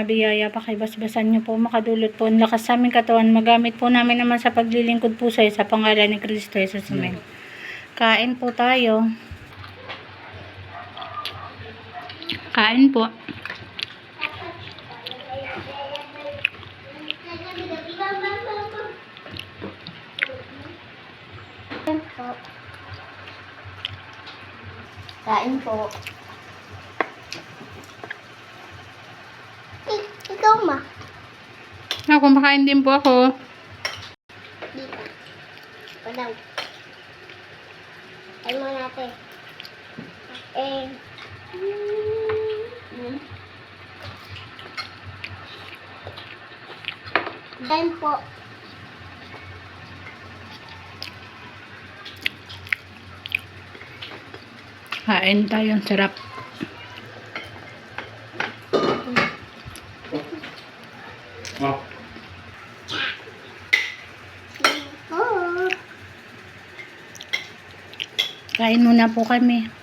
biyaya, pakibasbasan niyo po, makadulot po ang lakas sa aming katawan, magamit po namin naman sa paglilingkod po sa pangalan ni Kristo Jesus. Amen. Kain po tayo. Kain po. Kain po. Ikaw ma. Kumakain din po ako. Dito. Padaw. Kain mo natin. Kain po. Kain tayo, ang sarap. Oh. Kain muna po kami.